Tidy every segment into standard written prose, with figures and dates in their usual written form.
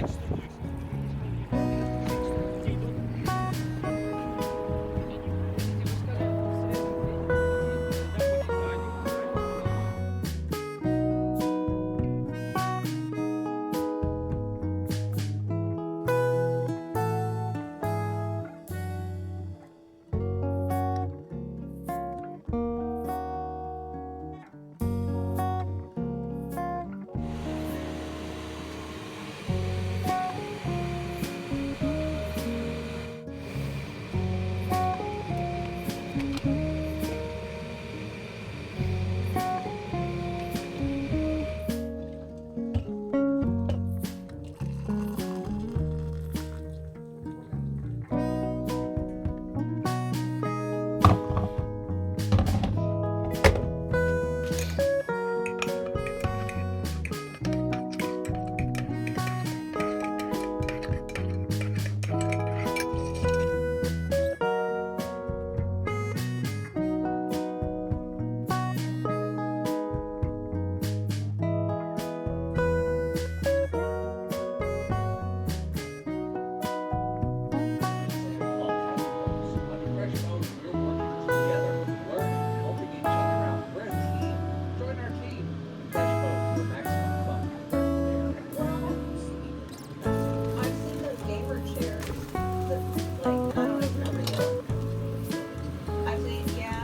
I've seen those gamer chairs that, like, I don't know, remember you? I've seen, yeah,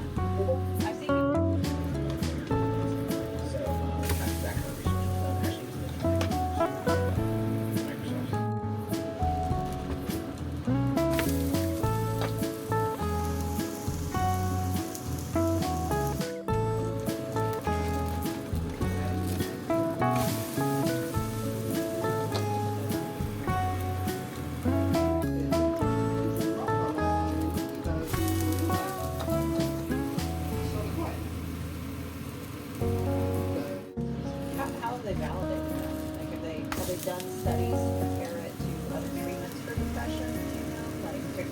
I've seen people. How have they validated that? Like, have they done studies to compare it to other treatments for depression? You know, like to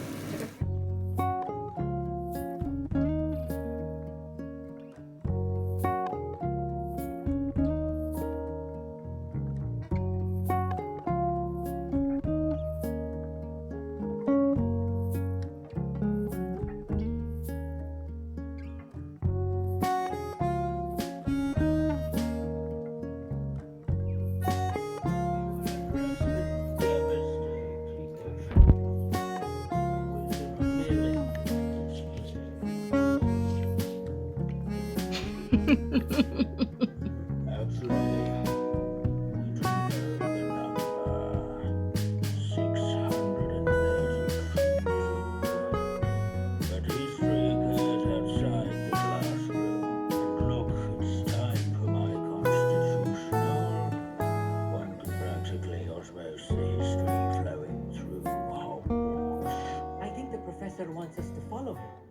I think the professor wants us to follow him.